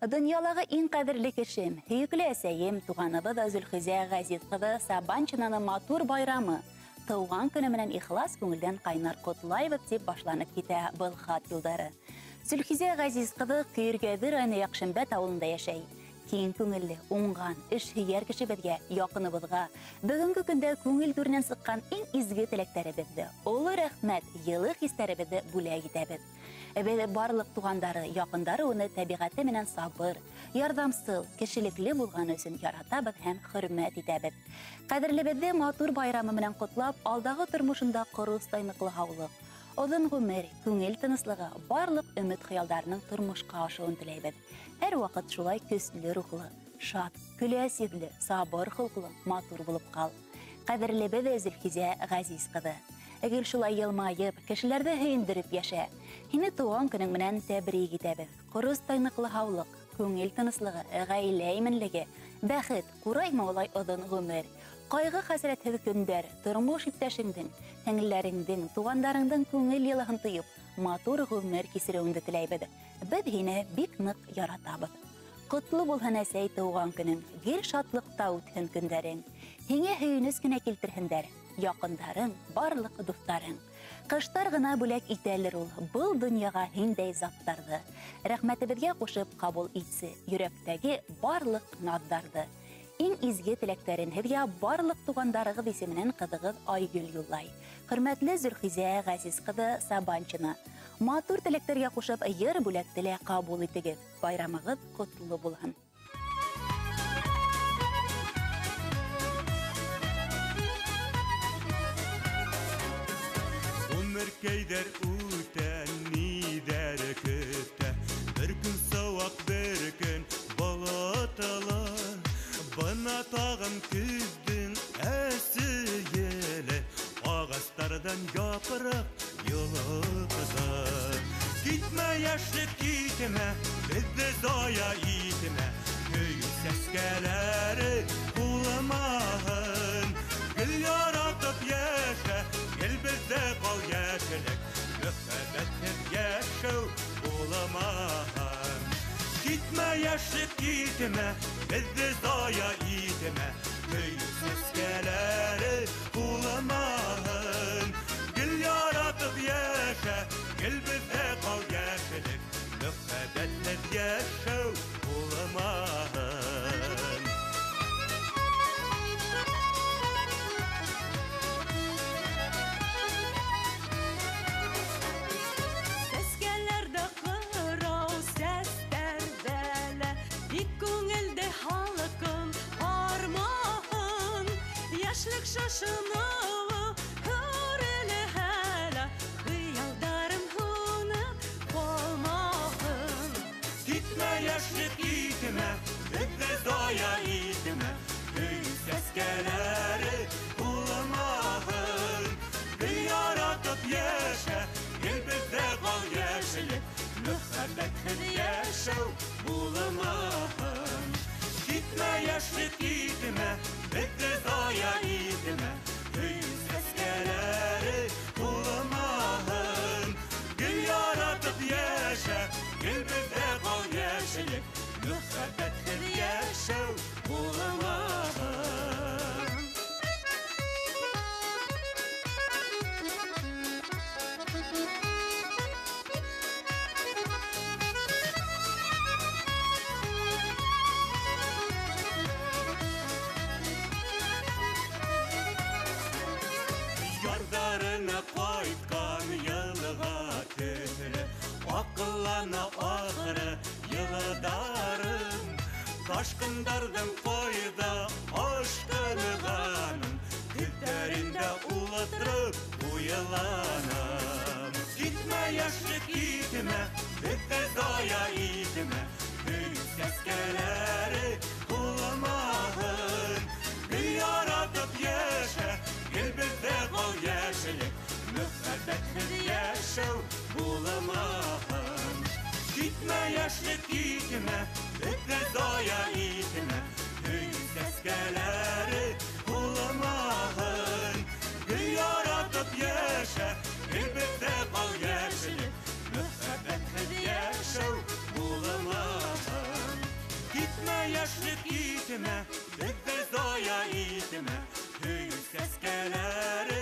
Дөньялағы иң кадерле кешем, һөйкеле әсәем, туганыбыз Зөлхизә Газиз кызы Сабанчинаның матур байрамы. Туган көне менән ихлас күңелдән кайнар котлайбыз дип башланып китә был хат юлдары. Зөлхизә Газиз кызы Көйргәҙе районы Яҡшембәт ауылында яшәй. Киң күңелле, уңған, эш һөйәр кешебеҙгә, яҡыныбыҙға, бөгөнгө көндә күңел түренән сыҡҡан иң изге теләктәребеҙҙе, оло рәхмәт, йылы хистәребеҙҙе бүләк итәбеҙ. Беҙ барлыҡ туғандары, яҡындары уны тәбиғәте менән сабыр, ярҙамсыл, кешелекле булғаны өсөн яратабыҙ һәм хөрмәт итәбеҙ. Ҡәҙерлебеҙҙе матур байрамы менән ҡотлап, алдағы тормошонда ҡоростай ныҡлы һаулыҡ, оҙон ғүмер, күңел тыныслығы, барлыҡ өмөт хыялдарының тормошҡа ашыуын теләйбеҙ. Һәр ваҡыт шулай көслө рухлы, шат, көләс йөҙлө, сабыр холҡлы, матур булып ҡал. Ҡәҙерлебеҙ Зөлхизә Газиз ҡыҙы. Әгел шулай йылмайып, кешеләрҙе һөйөндөрөп йәшә. Һине тыуған көнөң менән тәбрик итәбеҙ. Ҡоростай ныҡлы һаулыҡ, күңел тыныслығы, ғаилә именлеге, бәхет, ҡураймы улай оҙон ғүмер, ҡайғы хәсрәтһеҙ көндәр, тормош иптәшеңдең, һеңлеләреңдең, туғандарыңдың күңел йылыһын тойоп, матур ғүмер кисереүеңде теләйбеҙ. Беҙ һине бик ныҡ яратабыҙ. Ҡотло булһын әсәй тыуған көнөң, гел шатлыҡта үтһен көндәрең. Һиңә һөйөнөс кенә килтерһендәр, яҡындарың, барлыҡ дуҫтарың. Ҡыштар ғына бүләк итәлер ул был донъяға һиндәй заттарҙы. Рәхмәтебеҙгә ҡушып ҡабул итсе йөрәктәге барлыҡ наҙҙарҙы. Иң изге теләктәрен һеҙгә барлыҡ туғандарығыҙ исеменән ҡыҙығыҙ Айгөл юллай. Хөрмәтле Зөлхизә Газиз ҡыҙы Сабанчина. Матур теләктәргә ҡушып йыр бүләкте лә ҡабул итегеҙ. Байрамығыҙ ҡотло булһын. Өміркейдер үтә, нидәр көтә, бір күн сыуаҡ, бір күн болотоло. Бына тағын күҙҙең әсе еле, ағастарҙан япыраҡ йолҡоҙор. Китмә йәшлек китмә, беҙҙе зая итмә, көйөк сәскәләре ҡуламаһын. Гел яратып йәшә, гел беҙҙә ҡал йәшелек, мөхәббәтһеҙ йәшәү буламаһын. Китмә йәшлек китмә, беҙҙе зая итмә, көйөк сәскәләре ҡуламаһын. Гел яратып йәшә, гел беҙҙә ҡал йәшелек, мөхәббәтһеҙ йәшәү буламаһын. Шашынауы көрелі әлі, қиялдарым хунып қолмағын. Китмә йәшлек китмә, беҙҙе зая итмә, көйөк сәскәләре ҡуламаһын. Гел яратып йәшә, гел беҙҙә ҡал йәшелек, мөхәббәтһеҙ йәшәү буламаһын. Китмә йәшлек китмә, беҙҙе зая итмә, көйөк сәскәләре ҡуламаһын. Гел яратып йәшә, гел беҙҙә ҡал йәшелек, мөхәббәтһеҙ йәшәү буламаһын. Ҡайтҡан йылыға төрлө, аҡыллана ахыры йылдарым. Ташҡындарҙың ҡайҙа ашҡынғанын, көҙҙәрендә ултырып уйланам. Китмә йәшлек китмә, беҙҙе зая итмә, көйөк сәскәләре ҡуламаһын. Гел яратып йәшә, гел беҙҙә ҡал йәшелек, мөхәббәтһеҙ йәшәү буламаһын. Китмә йәшлек китмә, беҙҙе зая итмә, көйөк сәскәләре ҡуламаһын. Гел яратып йәшә, гел беҙҙә ҡал йәшелек, мөхәббәтһеҙ йәшәү буламаһын. yaşlık itme, bizde zaya itme, hüyüz seskeleri